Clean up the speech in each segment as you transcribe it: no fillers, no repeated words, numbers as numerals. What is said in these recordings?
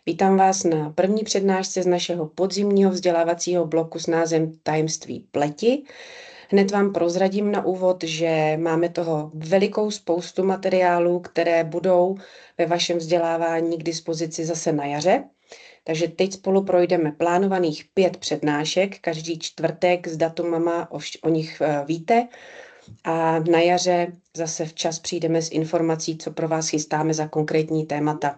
Vítám vás na první přednášce z našeho podzimního vzdělávacího bloku s názvem Tajemství pleti. Hned vám prozradím na úvod, že máme toho velikou spoustu materiálů, které budou ve vašem vzdělávání k dispozici zase na jaře. Takže teď spolu projdeme plánovaných 5 přednášek, každý čtvrtek s datumama, o nich víte. A na jaře zase včas přijdeme s informací, co pro vás chystáme za konkrétní témata.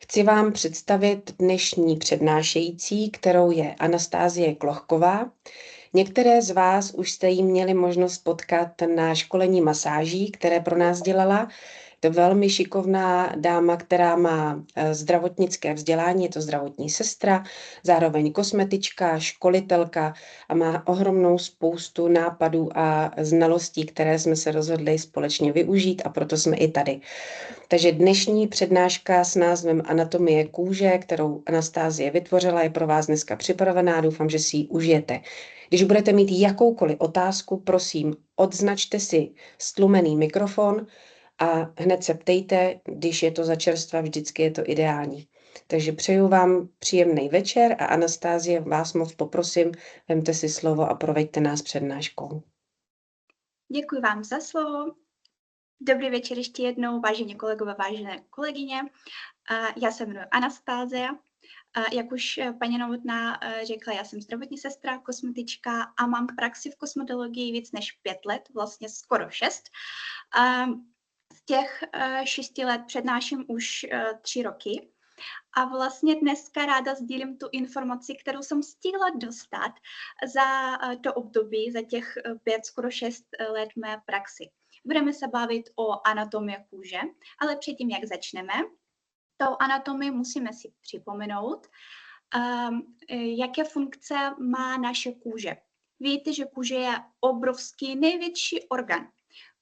Chci vám představit dnešní přednášející, kterou je Anastázie Klochková. Některé z vás už jste jí měli možnost potkat na školení masáží, které pro nás dělala. To velmi šikovná dáma, která má zdravotnické vzdělání, je to zdravotní sestra, zároveň kosmetička, školitelka a má ohromnou spoustu nápadů a znalostí, které jsme se rozhodli společně využít a proto jsme i tady. Takže dnešní přednáška s názvem Anatomie kůže, kterou Anastázie vytvořila, je pro vás dneska připravená. Doufám, že si ji užijete. Když budete mít jakoukoliv otázku, prosím, odznačte si stlumený mikrofon a hned se ptejte, když je to za čerstva, vždycky je to ideální. Takže přeju vám příjemný večer a Anastázie, vás moc poprosím, vemte si slovo a proveďte nás přednáškou. Děkuji vám za slovo. Dobrý večer ještě jednou, vážení kolegové, vážené kolegyně. Já se jmenuji Anastázia. Jak už paní Novotná řekla, já jsem zdravotní sestra, kosmetička a mám praxi v kosmetologii víc než 5 let, vlastně skoro 6. Z těch 6 let přednáším už 3 roky. A vlastně dneska ráda sdílím tu informaci, kterou jsem stihla dostat za to období, za těch 5, skoro 6 let mé praxi. Budeme se bavit o anatomii kůže, ale předtím, jak začneme, tou anatomii musíme si připomenout, jaké funkce má naše kůže. Víte, že kůže je obrovský, největší orgán.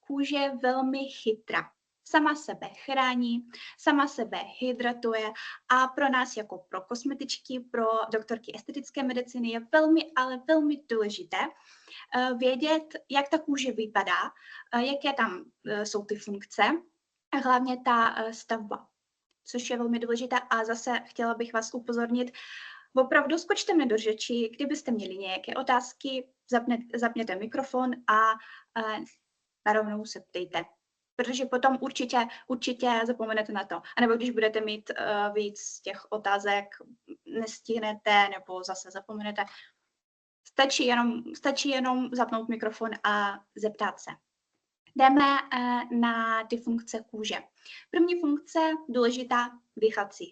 Kůže je velmi chytrá. Sama sebe chrání, sama sebe hydratuje a pro nás jako pro kosmetičky, pro doktorky estetické medicíny je velmi, ale velmi důležité vědět, jak ta kůže vypadá, jaké tam jsou ty funkce a hlavně ta stavba, což je velmi důležité. A zase chtěla bych vás upozornit, opravdu skočte mi do řeči, kdybyste měli nějaké otázky, zapněte mikrofon a narovnou se ptejte. Protože potom určitě zapomenete na to. A nebo když budete mít víc těch otázek, nestihnete nebo zase zapomenete. Stačí jenom zapnout mikrofon a zeptat se. Jdeme na ty funkce kůže. První funkce, důležitá,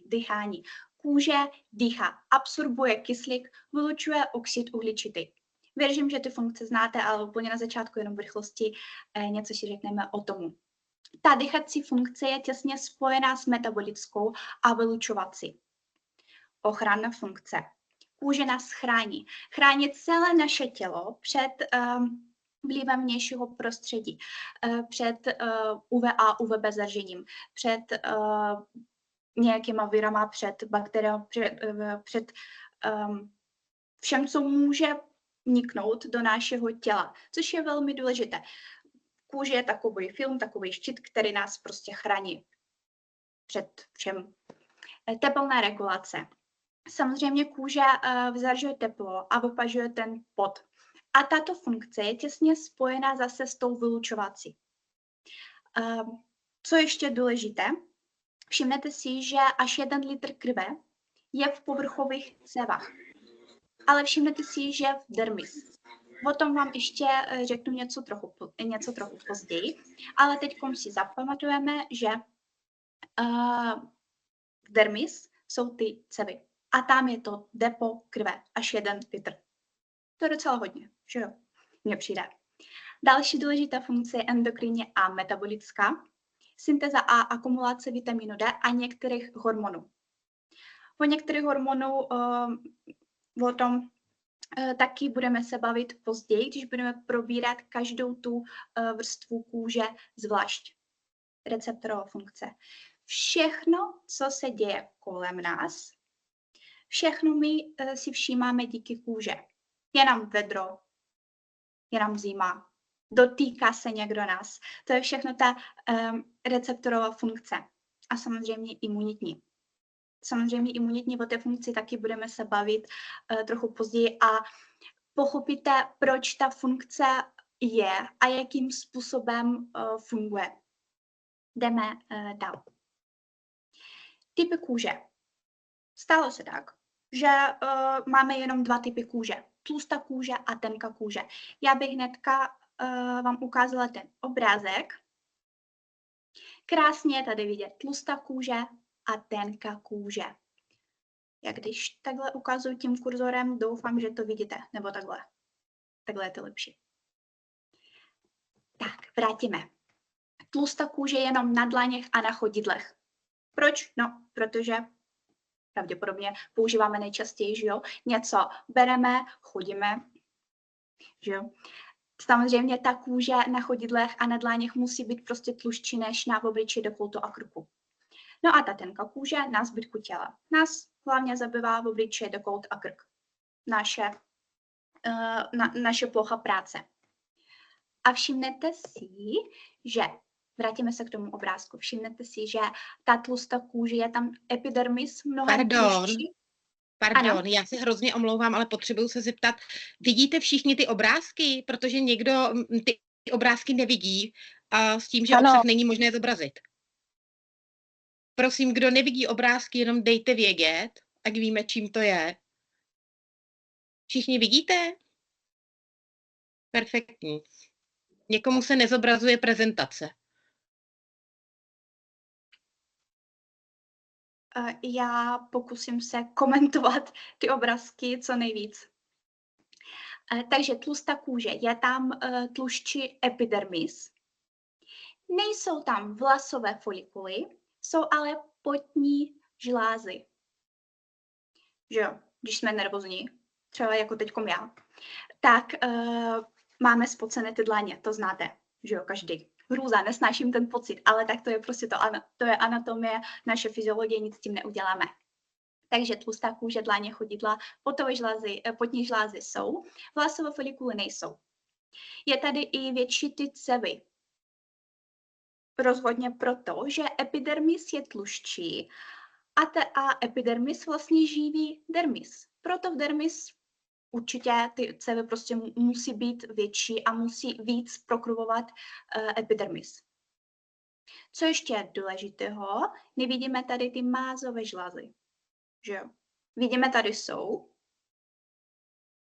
dýchání. Kůže dýchá, absorbuje kyslík, vylučuje oxid uhličitý. Věřím, že ty funkce znáte, ale úplně na začátku jenom v rychlosti něco si řekneme o tomu. Ta dýchací funkce je těsně spojená s metabolickou a vylučovací. Ochranná funkce. Kůže nás chrání. Chrání celé naše tělo před vlivem vnějšího prostředí, před UVA, UVB zařením, před nějakýma virama, před bakteriemi, před všem, co může vniknout do našeho těla, což je velmi důležité. Kůže je takový film, takový štít, který nás prostě chrání před všem. Teplná regulace. Samozřejmě kůže vyzařuje teplo a vypažuje ten pot. A tato funkce je těsně spojená zase s tou vylučovací. Co ještě důležité? Všimnete si, že až 1 litr krve je v povrchových cévách. Ale všimnete si, že v dermis. O tom vám ještě řeknu něco trochu později, ale teď si zapamatujeme, že v dermis jsou ty cévy a tam je to depo krve až 1 litr. To je docela hodně, že jo? Mně přijde. Další důležitá funkce je endokrinní a metabolická, syntéza a akumulace vitamínu D a některých hormonů. O některých hormonů o tom taky budeme se bavit později, když budeme probírat každou tu vrstvu kůže zvlášť. Receptorová funkce. Všechno, co se děje kolem nás, všechno my si všímáme díky kůže. Je nám vedro, je nám zima, dotýká se někdo nás. To je všechno ta receptorová funkce. A samozřejmě imunitní. samozřejmě imunitní o té funkci taky budeme se bavit trochu později a pochopíte, proč ta funkce je a jakým způsobem funguje. Jdeme dál. Typy kůže. Stalo se tak, že máme jenom 2 typy kůže. Tlustá kůže a tenká kůže. Já bych hnedka vám ukázala ten obrázek. Krásně je tady vidět tlustá kůže a tenká kůže. Jak když takhle ukazuju tím kurzorem, doufám, že to vidíte, nebo takhle. Takhle je to lepší. Tak, vrátíme. Tlustá kůže je jenom na dlaněch a na chodidlech. Proč? No, protože pravděpodobně používáme nejčastěji, že jo? Něco bereme, chodíme, že jo? Samozřejmě ta kůže na chodidlech a na dlaněch musí být prostě tlušší než na obličeji, dekoltu a krku. No a ta tenká kůže na zbytku těla. Nás hlavně zabývá v obličeji, dekolt a krk. Naše plocha práce. A všimnete si, že, vrátíme se k tomu obrázku, všimnete si, že ta tlustá kůže je tam epidermis mnohem tlušší. Pardon, já se hrozně omlouvám, ale potřebuju se zeptat, vidíte všichni ty obrázky? Protože někdo ty obrázky nevidí a s tím, že obsah není možné zobrazit. Prosím, kdo nevidí obrázky, jenom dejte vědět, ať víme, čím to je. Všichni vidíte? Perfektní. Někomu se nezobrazuje prezentace. Já pokusím se komentovat ty obrázky co nejvíc. Takže tlustá kůže, je tam tlušší epidermis. Nejsou tam vlasové folikuly, jsou ale potní žlázy. Že jo, když jsme nervózní, třeba jako teďkom já, tak máme spocené ty dlaně, to znáte, že jo, každý. Hrůza, nesnáším ten pocit, ale tak to je prostě to je anatomie, naše fyziologie, nic s tím neuděláme. Takže tlustá kůže, dlaně, chodidla, potní žlázy jsou, vlasové folikuly nejsou. Je tady i větší ty cévy. Rozhodně proto, že epidermis je tlušší a epidermis vlastně živí dermis. Proto v dermis určitě ty cévy prostě musí být větší a musí víc prokrvovat epidermis. Co ještě je důležitého, nevidíme tady ty mázové žlázy. Že jo? Vidíme, tady jsou.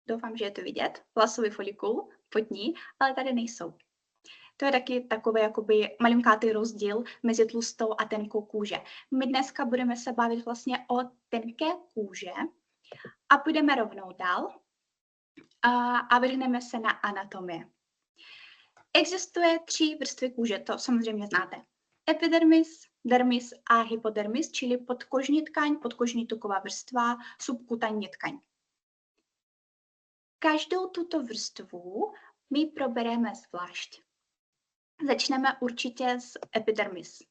Doufám, že je to vidět. Vlasový folikul, potní, ale tady nejsou. To je taky takový jakoby malinkátý rozdíl mezi tlustou a tenkou kůže. My dneska budeme se bavit vlastně o tenké kůže a půjdeme rovnou dál a vrhneme se na anatomii. Existuje 3 vrstvy kůže, to samozřejmě znáte. Epidermis, dermis a hypodermis, čili podkožní tkaň, podkožní tuková vrstva, subkutánní tkaň. Každou tuto vrstvu my probereme zvlášť. Začneme určitě s epidermis.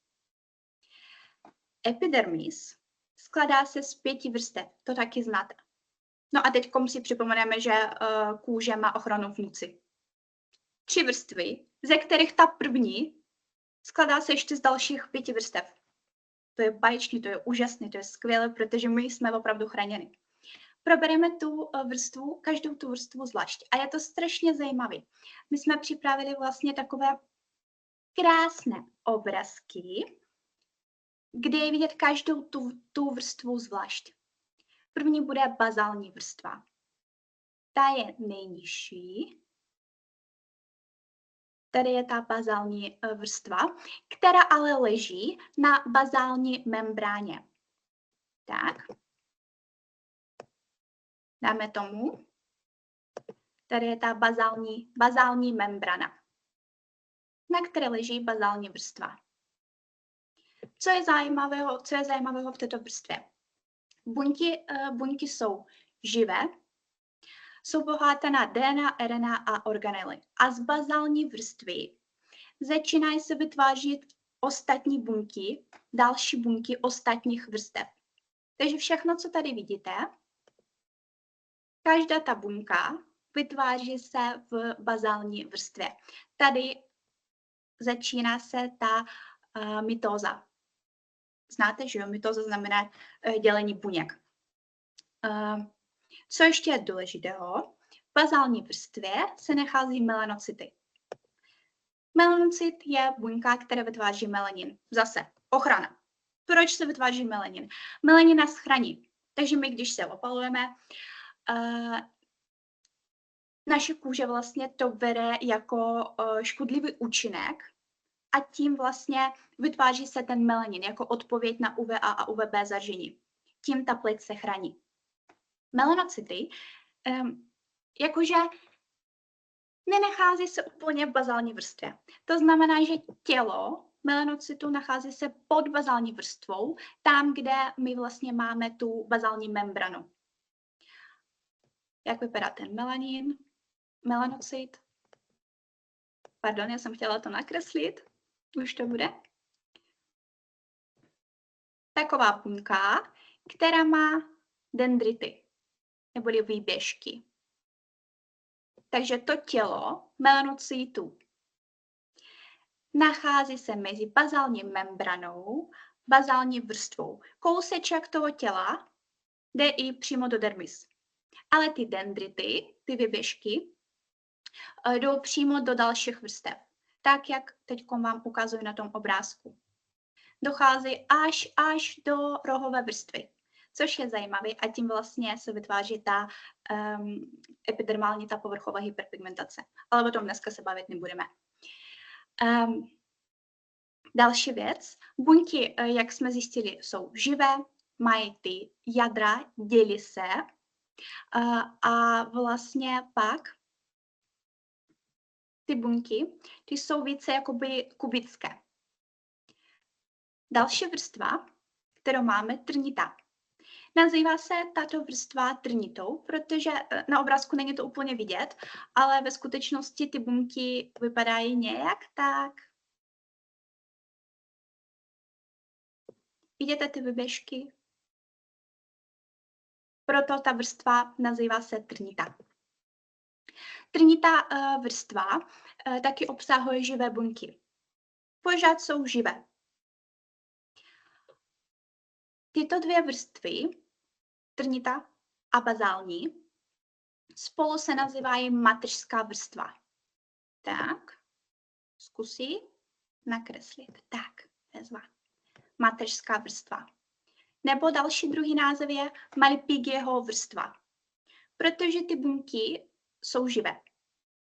Epidermis skladá se z 5 vrstev, to taky znáte. No a teď si připomeneme, že kůže má ochrannou funkci. 3 vrstvy, ze kterých ta první skladá se ještě z dalších 5 vrstev. To je báječný, to je úžasný, to je skvělé, protože my jsme opravdu chráněni. Probereme tu vrstvu, každou tu vrstvu zvlášť. A je to strašně zajímavé. My jsme připravili vlastně takové krásné obrázky, kde je vidět každou tu vrstvu zvlášť. První bude bazální vrstva. Ta je nejnižší. Tady je ta bazální vrstva, která ale leží na bazální membráně. Tak. Dáme tomu. Tady je ta bazální membrana, na které leží bazální vrstva. Co je zajímavého v této vrstvě? Buňky jsou živé, jsou bohaté na DNA, RNA a organely. A z bazální vrstvy začínají se vytvářet ostatní buňky, další buňky ostatních vrstev. Takže všechno, co tady vidíte, každá ta buňka vytváří se v bazální vrstvě. Tady začíná se ta mitóza. znáte, že jo, mitoza znamená dělení buněk. Co ještě je důležitého? V bazální vrstvě se nachází melanocyty. Melanocyt je buňka, která vytváří melanin. Zase, ochrana. Proč se vytváří melanin? Melanin nás chrání. Takže my, když se opalujeme, naše kůže vlastně to bere jako škodlivý účinek a tím vlastně vytváří se ten melanin jako odpověď na UVA a UVB zaření. Tím ta pleť se chrání. Melanocyty, jakože nenachází se úplně v bazální vrstvě. To znamená, že tělo melanocytu nachází se pod bazální vrstvou, tam, kde my vlastně máme tu bazální membranu. Jak vypadá ten melanocyt? Pardon, já jsem chtěla to nakreslit. Už to bude. Taková buňka, která má dendrity, neboli výběžky. Takže to tělo melanocytů nachází se mezi bazální membranou, bazální vrstvou. Kouseček toho těla jde i přímo do dermis. Ale ty dendrity, ty výběžky, jdou přímo do dalších vrstev. Tak, jak teď vám ukazuji na tom obrázku. Dochází až do rohové vrstvy, což je zajímavé a tím vlastně se vytváří ta epidermální, ta povrchová hyperpigmentace. Ale o tom dneska se bavit nebudeme. Další věc. Buňky, jak jsme zjistili, jsou živé, mají ty jádra, dělí se a vlastně pak ty buňky, ty jsou více jakoby kubické. Další vrstva, kterou máme, trnita. Nazývá se tato vrstva trnitou, protože na obrázku není to úplně vidět, ale ve skutečnosti ty buňky vypadají nějak tak. Vidíte ty vyběžky? Proto ta vrstva nazývá se trnita. Trnitá vrstva taky obsahuje živé buňky. Pořád jsou živé. Tyto dvě vrstvy, trnita a bazální, spolu se nazývají mateřská vrstva. Tak, zkusí nakreslit. Tak, bezva. Mateřská vrstva. Nebo další druhý název je Malpighiho vrstva. Protože ty buňky jsou živé.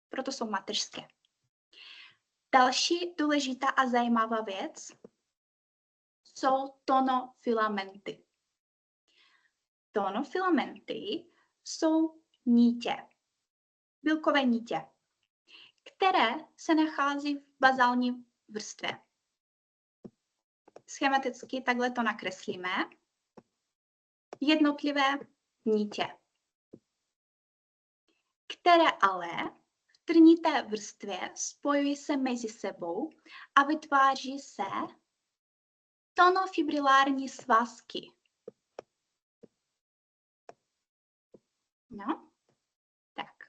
Proto jsou mateřské. Další důležitá a zajímavá věc jsou tonofilamenty. Tonofilamenty jsou nítě, bílkové nítě, které se nachází v bazální vrstvě. Schematicky takhle to nakreslíme. Jednotlivé nítě, které ale v trnité vrstvě spojují se mezi sebou a vytváří se tonofibrilární svazky. No, tak.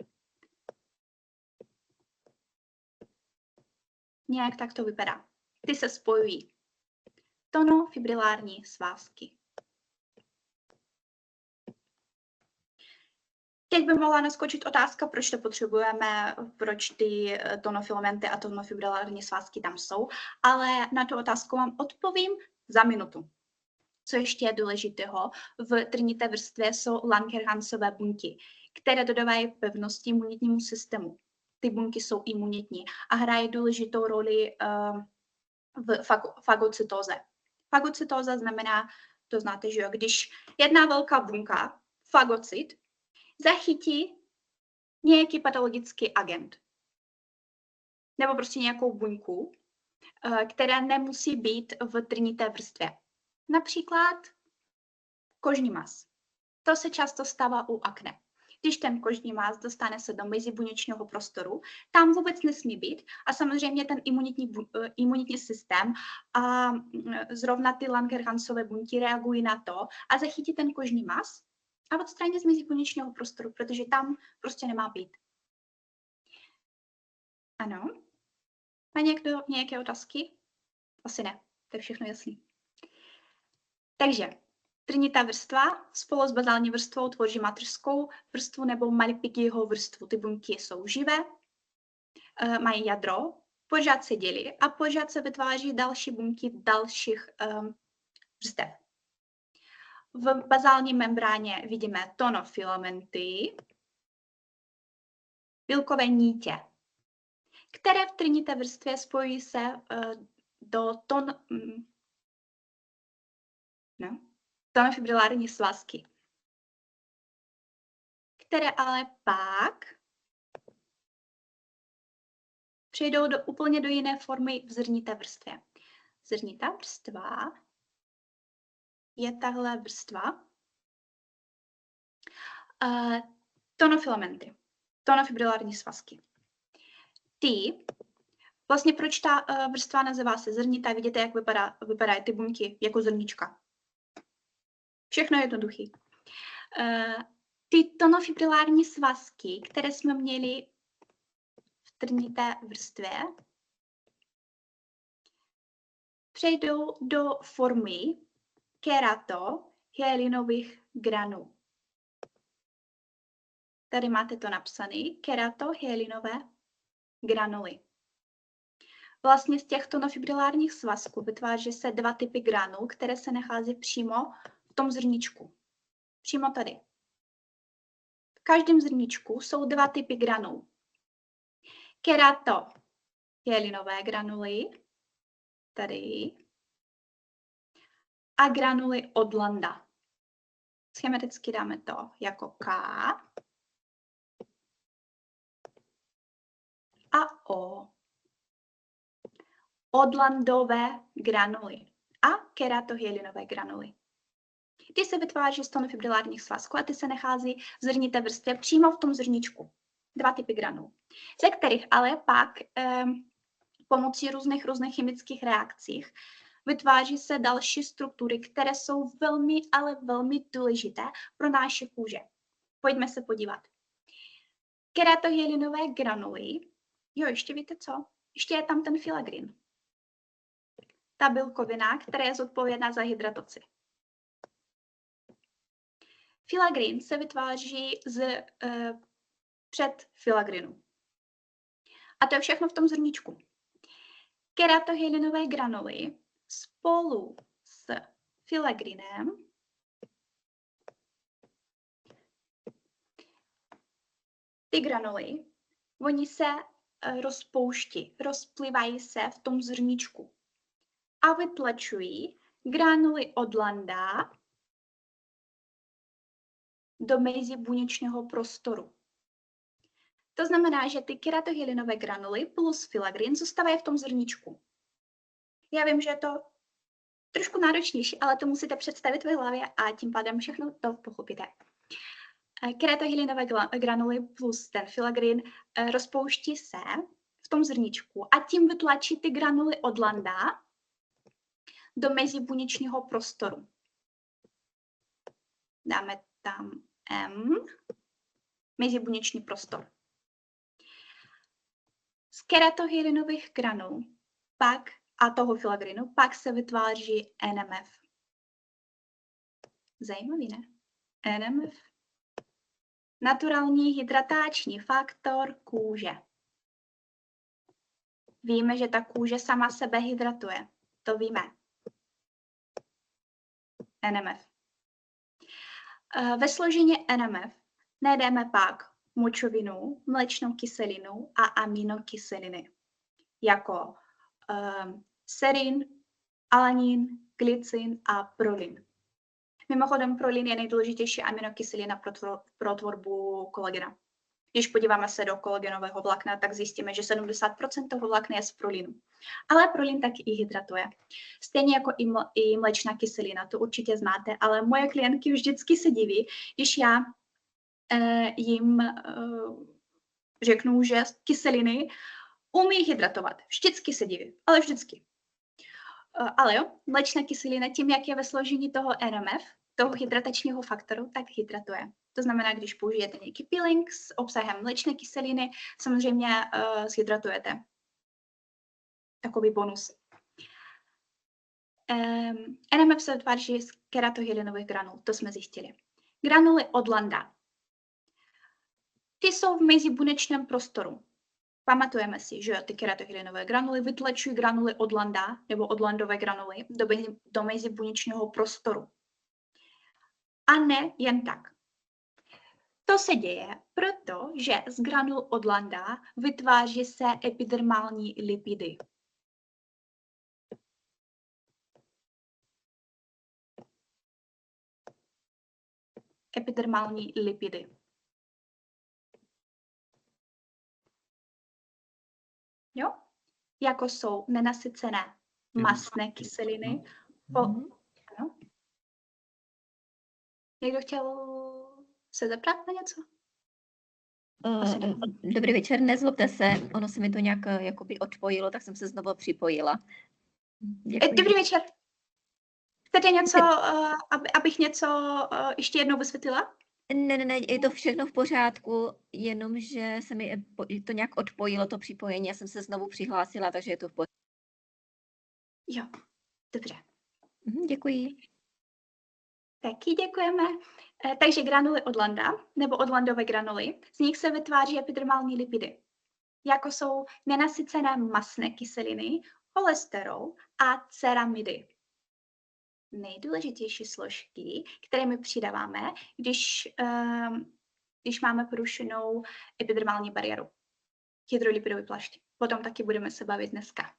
Nějak tak to vypadá. Ty se spojují. Tonofibrilární svazky. Teď by mohla naskočit otázka, proč to potřebujeme, proč ty tonofilamenty a tonofibrilární svazky tam jsou, ale na tu otázku vám odpovím za minutu. Co ještě je důležitého, v trnité vrstvě jsou Langerhansové buňky, které dodávají pevnosti imunitnímu systému. Ty buňky jsou imunitní a hrají důležitou roli v fagocytóze. Fagocytóza znamená, to znáte, že jo, když jedna velká buňka, fagocyt, zachytí nějaký patologický agent nebo prostě nějakou buňku, která nemusí být v trnité vrstvě. Například kožní mas. To se často stává u akné. Když ten kožní mas dostane se do mezibuněčného prostoru, tam vůbec nesmí být a samozřejmě ten imunitní systém a zrovna ty Langerhansové buňky reagují na to a zachytí ten kožní mas a odstraní z mezibuněčného prostoru, protože tam prostě nemá být. Ano. Má někdo nějaké otázky? Asi ne, to je všechno jasný. Takže trnitá vrstva spolu s bazální vrstvou tvoří mateřskou vrstvu nebo Malpighiho vrstvu. Ty buňky jsou živé, mají jadro, pořád se dělí a pořád se vytváří další buňky dalších vrstev. V bazální membráně vidíme tonofilamenty, bílkové nítě, které v trnité vrstvě spojují se do tonofibrilární svazky, které ale pak přejdou úplně do jiné formy v zrnité vrstvě. Zrnitá vrstva je tahle vrstva. Tonofilamenty, tonofibrilární svazky. Vlastně proč ta vrstva nazývá se zrnitá? Vidíte, jak vypadají ty buňky jako zrnička. Všechno je jednoduché. Ty tonofibrilární svazky, které jsme měli v trnité vrstvě, přejdou do formy keratohyalinových granul. Tady máte to napsané, keratohyalinové granuly. Vlastně z těch tonofibrilárních svazků vytváří se dva typy granul, které se nachází přímo v tom zrničku. Přímo tady. V každém zrničku jsou dva typy granul. Keratohyalinové granuly, tady, a granuly od Landa. Schematicky dáme to jako K a O. Odlandové granuly a keratohyalinové granuly. Ty se vytváří z tonofibrilárních svazků a ty se nachází v zrnité vrstvě přímo v tom zrničku. Dva typy granul, ze kterých ale pak pomocí různých chemických reakcích vytváří se další struktury, které jsou velmi, ale velmi důležité pro naše kůže. Pojďme se podívat. Keratohyalinové granuly, ještě víte co? Ještě je tam ten filagrin. Ta bílkovina, která je zodpovědná za hydrataci. Filagrin se vytváří z předfilagrinu. A to je všechno v tom zrničku. Keratohyalinové granuly spolu s filagrinem ty granuly, oni se rozpouští, rozplivají se v tom zrničku a vytlačují granuly od Landa do mezibuněčného prostoru. To znamená, že ty keratohyalinové granuly plus filagrin zůstávají v tom zrničku. Já vím, že je to trošku náročnější, ale to musíte představit ve hlavě a tím pádem všechno to pochopíte. Keratohyalinové granuly plus ten filagrin rozpouští se v tom zrničku a tím vytlačí ty granuly od Landa do mezibuněčného prostoru. Dáme tam M, mezibuněčný prostor. Z keratohyalinových granul pak a toho filagrinu pak se vytváří NMF. Zajímavý, ne? NMF. Naturální hydratační faktor kůže. Víme, že ta kůže sama sebe hydratuje. To víme. NMF. Ve složení NMF najdeme pak močovinu, mléčnou kyselinu a aminokyseliny, jako serin, alanin, glycin a prolin. Mimochodem, prolin je nejdůležitější aminokyselina pro tvorbu kolagena. Když podíváme se do kolagenového vlákna, tak zjistíme, že 70% toho vlákna je z prolinu. Ale prolin taky i hydratuje. Stejně jako i mléčná kyselina, to určitě znáte, ale moje klientky vždycky se diví, když já jim řeknu, že kyseliny umí hydratovat. Vždycky se diví, ale vždycky. Ale jo, mléčná kyselina tím, jak je ve složení toho NMF, toho hydratačního faktoru, tak hydratuje. To znamená, když použijete nějaký peeling s obsahem mléčné kyseliny, samozřejmě zhydratujete. Takový bonus. NMF se vytváří z keratohyaluronových granul, to jsme zjistili. Granuly od landa. Ty jsou v mezibunečném prostoru. Pamatujeme si, že ty keratohyaluronové granuly vytlačují granuly od landa nebo od landové granuly do mezibuněčného prostoru. A ne jen tak. To se děje, protože z granul od landa vytváří se epidermální lipidy. Epidermální lipidy. Jo? Jako jsou nenasycené mastné kyseliny. Ano. Někdo chtěl se zeptat na něco? Dobrý večer, nezlobte se, ono se mi to nějak jakoby odpojilo, tak jsem se znovu připojila. Děkuji. Dobrý večer. Chcete něco, abych něco ještě jednou vysvětlila? Ne, je to všechno v pořádku, jenomže se mi to nějak odpojilo, to připojení, já jsem se znovu přihlásila, takže je to v pořádku. Jo, dobře. Děkuji. Taky děkujeme. Takže granuly od landa, nebo od landové granuly, z nich se vytváří epidermální lipidy, jako jsou nenasycené mastné kyseliny, cholesterol a ceramidy. Nejdůležitější složky, které my přidáváme, když máme porušenou epidermální bariéru. Hydrolipidový plášť. Potom taky budeme se bavit dneska.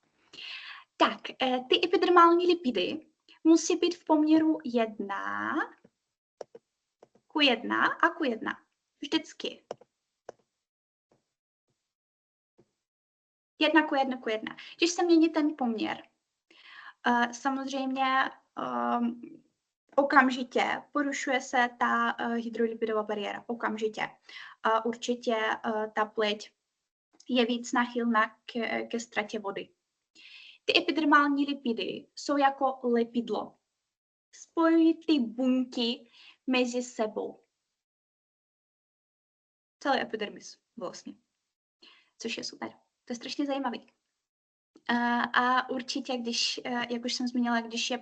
Tak, ty epidermální lipidy musí být v poměru 1:1 vždycky. 1:1. Když se mění ten poměr, samozřejmě okamžitě porušuje se ta hydrolipidová bariéra. Okamžitě. Určitě ta pleť je víc náchylná ke ztrátě vody. Ty epidermální lipidy jsou jako lepidlo. Spojují ty buňky mezi sebou. Celý epidermis vlastně. Což je super. To je strašně zajímavý. A určitě, jak už jsem zmínila, když je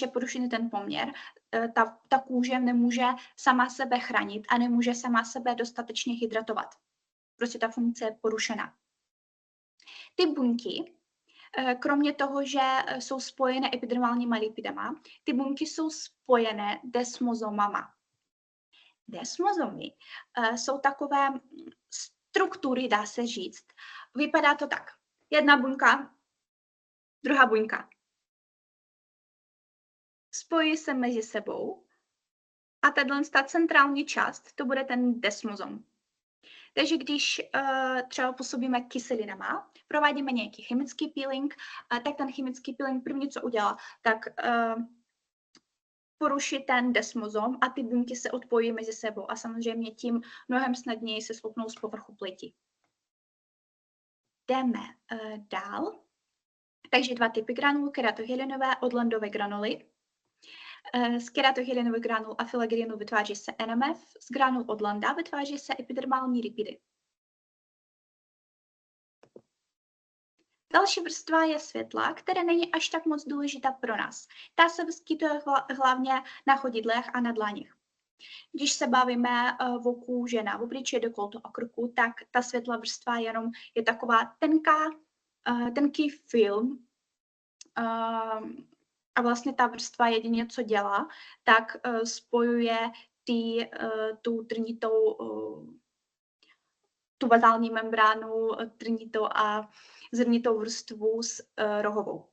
porušený ten poměr, ta kůže nemůže sama sebe chránit a nemůže sama sebe dostatečně hydratovat. Prostě ta funkce je porušena. Ty buňky, kromě toho, že jsou spojené epidermálníma lipidama, ty buňky jsou spojené desmozomama. Desmozomy jsou takové struktury, dá se říct. Vypadá to tak. Jedna buňka, druhá buňka. Spojí se mezi sebou a ta centrální část, to bude ten desmozom. Takže když třeba působíme kyselinama, provádíme nějaký chemický peeling, tak ten chemický peeling první, co udělá, tak poruší ten desmozom a ty buňky se odpojí mezi sebou a samozřejmě tím mnohem snadněji se slupnou z povrchu pleti. Jdeme dál. Takže 2 typy granul, keratohyaluronové, odlandové granuly. Z keratohyaluronových granul a filagerinu vytváří se NMF, z granul od landa vytváří se epidermální lipidy. Další vrstva je světla, která není až tak moc důležitá pro nás. Ta se vyskytuje hlavně na chodidlech a na dlaních. Když se bavíme o kůži na obličeji, dekoltu a krku, tak ta světlá vrstva jenom je taková tenký film. A vlastně ta vrstva jedině, co dělá, tak spojuje tu trnitou, tu bazální membránu, trnitou a zrnitou vrstvu s rohovou.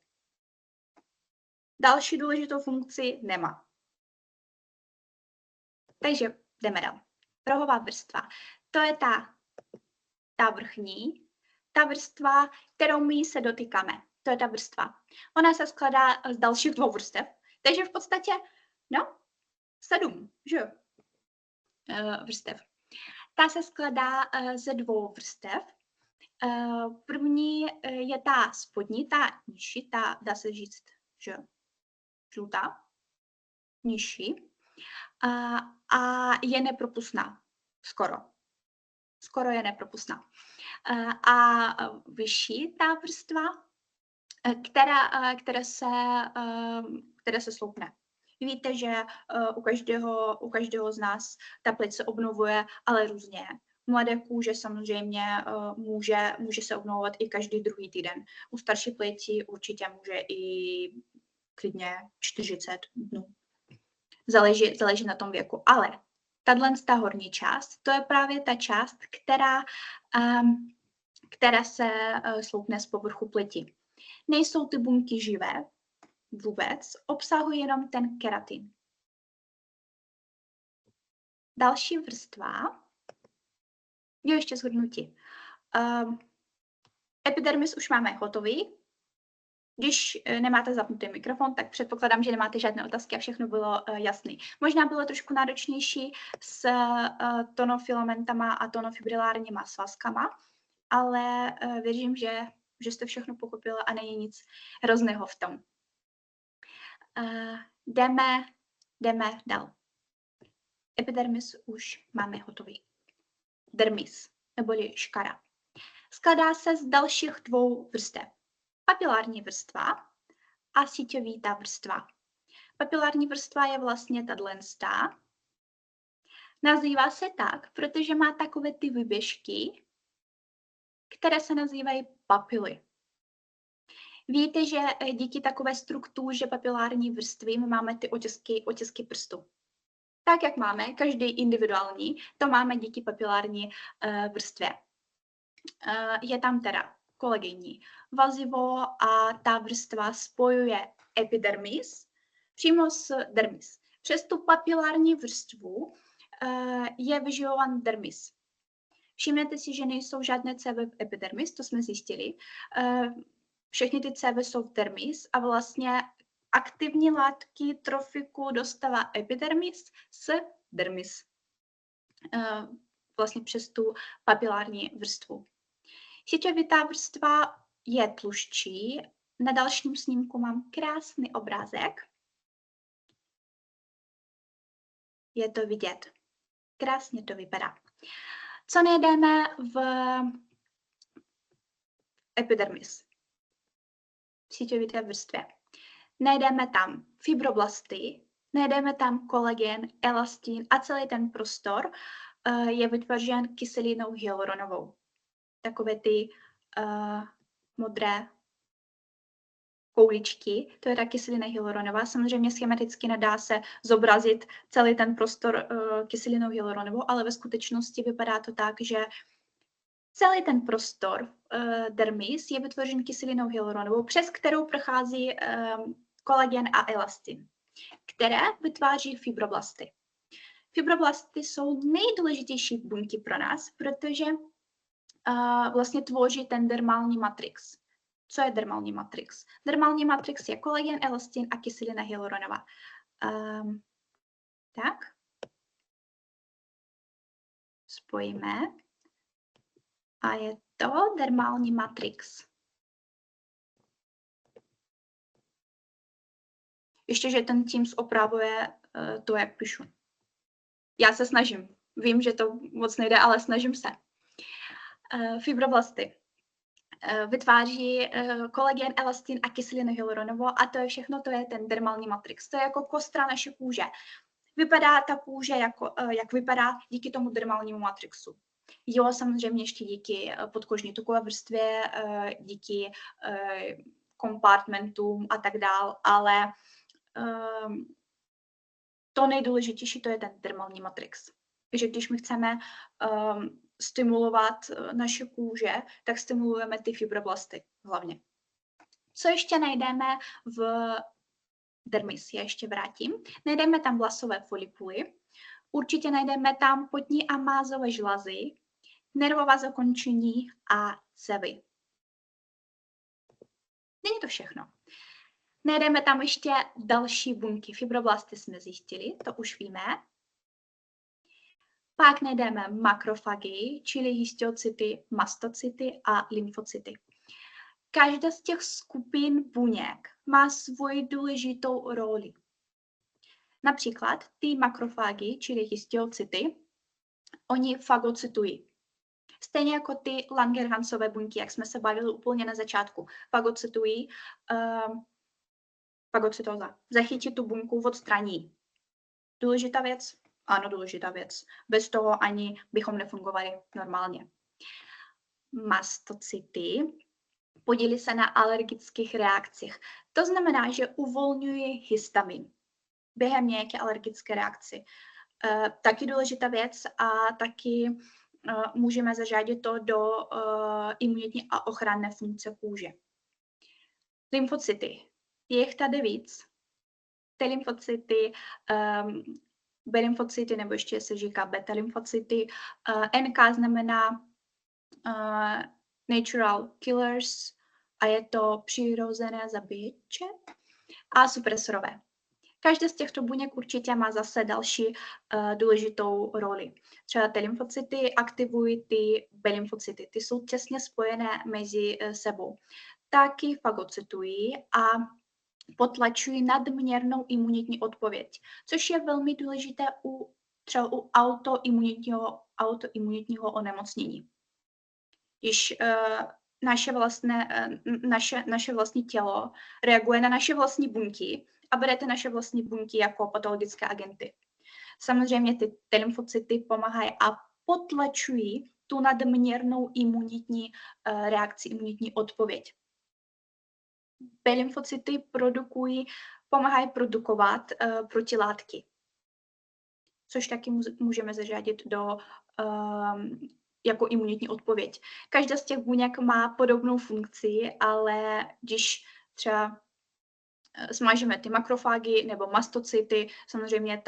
Další důležitou funkci nemá. Takže jdeme dál. Rohová vrstva. To je ta vrchní, ta vrstva, kterou my se dotýkáme. To je ta vrstva. Ona se skládá z dalších 2 vrstev. Takže v podstatě, 7, že jo? Vrstev. Ta se skládá ze 2 vrstev. První je ta spodní, ta nižší, ta dá se říct, že žlutá, nižší. A je nepropustná. Skoro je nepropustná. A vyšší ta vrstva které se sloupne. Víte, že u každého z nás ta pleť se obnovuje, ale různě. Mladé kůže samozřejmě může se obnovovat i každý druhý týden. U starší pleti určitě může i klidně 40 dnů. Záleží na tom věku. Ale ta horní část, to je právě ta část, která se sloupne z povrchu pleti. Nejsou ty buňky živé vůbec, obsahují jenom ten keratin. Další vrstva je ještě shrnutí. Epidermis už máme hotový. Když nemáte zapnutý mikrofon, tak předpokládám, že nemáte žádné otázky a všechno bylo jasné. Možná bylo trošku náročnější s tonofilamentama a tonofibrilárníma svazkama, ale věřím, že jste všechno pochopila a není nic hrozného v tom. Jdeme dál. Epidermis už máme hotový. Dermis, neboli škara. Skládá se z dalších dvou vrstev. Papilární vrstva a síťovitá vrstva. Papilární vrstva je vlastně tato. Nazývá se tak, protože má takové ty vyběžky, které se nazývají papily. Víte, že díky takové struktuře papilární vrstvy my máme ty otisky prstů. Tak, jak máme, každý individuální, to máme díky papilární vrstvě. Je tam teda kolegijní vazivo a ta vrstva spojuje epidermis přímo s dermis. Přes tu papilární vrstvu je vyživován dermis. Všimněte si, že nejsou žádné cévy v epidermis, to jsme zjistili. Všechny ty cévy jsou v dermis a vlastně aktivní látky trofiku dostává epidermis s dermis. Vlastně přes tu papilární vrstvu. Síťovitá vrstva je tluščí. Na dalším snímku mám krásný obrázek. Je to vidět. Krásně to vypadá. Co najdeme v epidermis? V síťovité vrstvě. Najdeme tam fibroblasty, najdeme tam kolagen, elastin a celý ten prostor je vytvořen kyselinou hyaluronovou. Takové ty modré kouličky, to je ta kyselina hyaluronová. Samozřejmě schematicky nedá se zobrazit celý ten prostor kyselinou hyaluronovou, ale ve skutečnosti vypadá to tak, že celý ten prostor dermis je vytvořen kyselinou hyaluronovou, přes kterou prochází kolagen a elastin, které vytváří fibroblasty. Fibroblasty jsou nejdůležitější buňky pro nás, protože vlastně tvoří ten dermální matrix. Co je dermální matrix? Dermální matrix je kolagen, elastin a kyselina hyaluronová. Tak. Spojíme. A je to dermální matrix. Ještě, že ten Teams opravuje to, jak píšu. Já se snažím. Vím, že to moc nejde, ale snažím se. Fibroblasty vytváří kolagen, elastin a kyselinu hyaluronovou a to je všechno, to je ten dermální matrix. To je jako kostra naší kůže. Vypadá ta kůže, jak vypadá díky tomu dermálnímu matrixu. Jo, samozřejmě ještě díky podkožní tukové vrstvě, díky kompartmentům a tak dál, ale to nejdůležitější to je ten dermální matrix. Takže když my chceme stimulovat naše kůže, tak stimulujeme ty fibroblasty hlavně. Co ještě najdeme v dermis? Já ještě vrátím. Najdeme tam vlasové folikuly, určitě najdeme tam potní a mázové žlazy, nervová zakončení a cévy. Není to všechno. Najdeme tam ještě další buňky. Fibroblasty jsme zjistili, to už víme. Pak najdeme makrofagy, čili histiocyty, mastocyty a lymfocyty. Každá z těch skupin buněk má svoji důležitou roli. Například ty makrofagy, čili histiocyty, oni fagocytují. Stejně jako ty Langerhansové buňky, jak jsme se bavili úplně na začátku. Fagocytují, fagocytóza. Zachytí tu buňku, odstraní. Důležitá věc? Ano, důležitá věc. Bez toho ani bychom nefungovali normálně. Mastocyty podílí se na alergických reakcích. To znamená, že uvolňují histamin během nějaké alergické reakce. Taky důležitá věc a taky můžeme zařadit to do imunitní a ochranné funkce kůže. Lymfocyty. Je jich tady víc. Ty lymfocyty, B lymfocyty, nebo ještě se říká beta lymfocyty. NK znamená natural killers a je to přirozené zabíječe a supresorové. Každé z těchto buněk určitě má zase další důležitou roli. Třeba ty lymfocyty aktivují ty B lymfocyty. Ty jsou těsně spojené mezi sebou. Taky fagocytují a potlačují nadměrnou imunitní odpověď, což je velmi důležité třeba u autoimunitního onemocnění. Když naše vlastní tělo reaguje na naše vlastní buňky a berete naše vlastní buňky jako patologické agenty. Samozřejmě ty lymfocyty pomáhají a potlačují tu nadměrnou imunitní reakci, imunitní odpověď. B lymfocyty pomáhají produkovat protilátky, což taky můžeme zařadit do jako imunitní odpověď. Každá z těch buněk má podobnou funkci, ale když třeba smažíme ty makrofágy nebo mastocyty, samozřejmě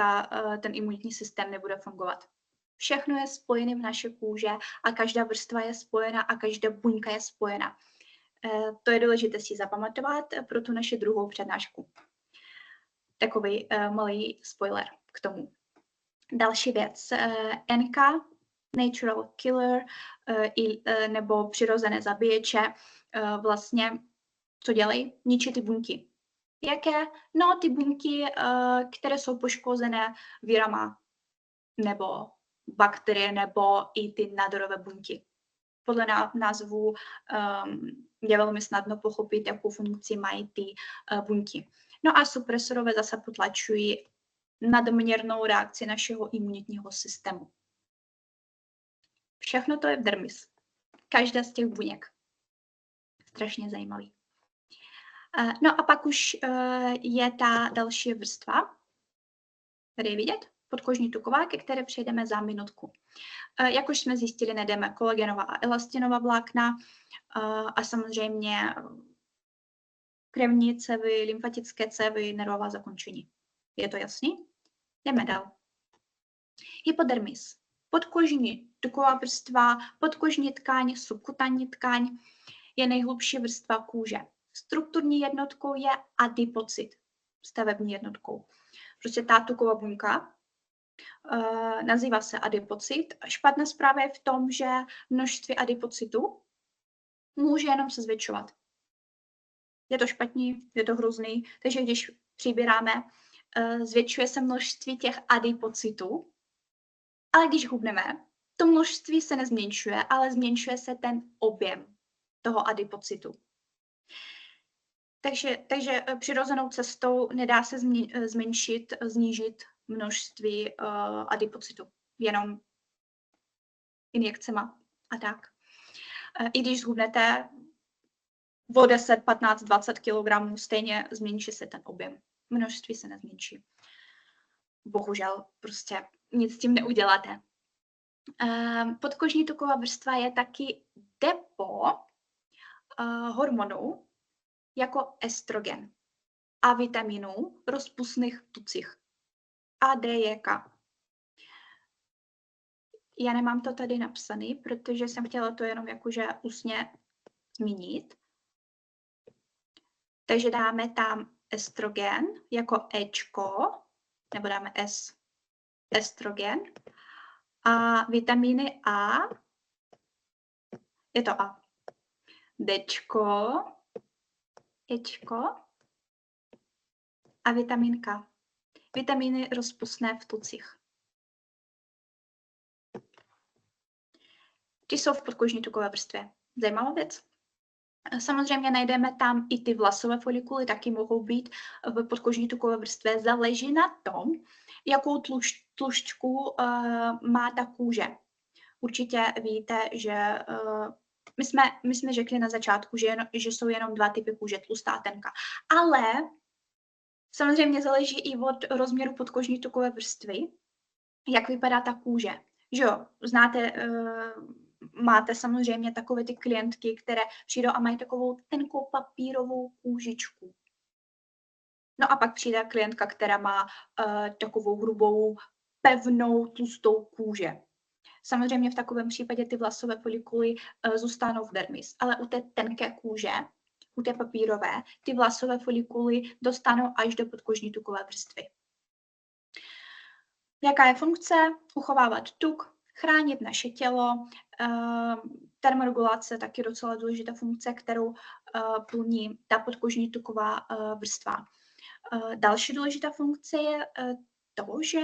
ten imunitní systém nebude fungovat. Všechno je spojené v naší kůže a každá vrstva je spojena a každá buňka je spojena. To je důležité si zapamatovat pro tu naši druhou přednášku. Takový malý spoiler k tomu. Další věc. NK, natural killer, nebo přirozené zabíječe, vlastně co dělají? Ničí ty buňky. Jaké? No, ty buňky, které jsou poškozené virama, nebo bakterie, nebo i ty nádorové buňky. Podle názvu je velmi snadno pochopit, jakou funkci mají ty buňky. No a supresorové zase potlačují nadměrnou reakci našeho imunitního systému. Všechno to je v dermis. Každá z těch buněk. Strašně zajímavý. No a pak už je ta další vrstva. Tady je vidět? Podkožní tuková, ke které přejdeme za minutku. Jak už jsme zjistili, nejdeme kolagenová a elastinová vlákna a samozřejmě krevní cévy, lymfatické cévy, nervová zakončení. Je to jasný? Jdeme dál. Hypodermis. Podkožní tuková vrstva, podkožní tkáň, subkutánní tkáň je nejhlubší vrstva kůže. Strukturní jednotkou je adipocyt, stavební jednotkou. Prostě ta tuková buňka nazývá se adipocyt. Špatná zpráva je v tom, že množství adipocytu může jenom se zvětšovat. Je to špatný, je to hrozný, takže když přibíráme, zvětšuje se množství těch adipocytů, ale když hubneme, to množství se nezmenšuje, ale zmenšuje se ten objem toho adipocytu. Takže přirozenou cestou nedá se snížit množství adipocytu, jenom injekcema a tak. I když zhubnete o 10, 15, 20 kg, stejně zmenší se ten objem. Množství se nezmenší. Bohužel, prostě nic s tím neuděláte. Podkožní tuková vrstva je taky depo hormonů jako estrogen a vitaminů rozpustných v tucích. A D je K. Já nemám to tady napsaný, protože jsem chtěla to jenom jakože ústně zmínit. Takže dáme tam estrogen jako Ečko, nebo dáme S, estrogen. A vitamíny A, je to A. Dčko, Ečko a vitamin K. Vitamíny rozpustné v tucích. ty jsou v podkožní tukové vrstvě. Zajímavá věc. Samozřejmě najdeme tam i ty vlasové folikuly, taky mohou být v podkožní tukové vrstvě. Záleží na tom, jakou tlušťku má ta kůže. Určitě víte, že my jsme řekli na začátku, že jsou jenom 2 typy kůže, tlustá a tenká. Ale samozřejmě záleží i od rozměru podkožní tukové vrstvy, jak vypadá ta kůže. Že jo, znáte, máte samozřejmě takové ty klientky, které přijdou a mají takovou tenkou papírovou kůžičku. No a pak přijde klientka, která má takovou hrubou, pevnou, tlustou kůži. Samozřejmě v takovém případě ty vlasové folikuly zůstanou v dermis, ale u té tenké kůže, u té papírové, ty vlasové folikuly dostanou až do podkožní tukové vrstvy. Jaká je funkce? Uchovávat tuk, chránit naše tělo, termoregulace, taky docela důležitá funkce, kterou plní ta podkožní tuková vrstva. Další důležitá funkce je to, že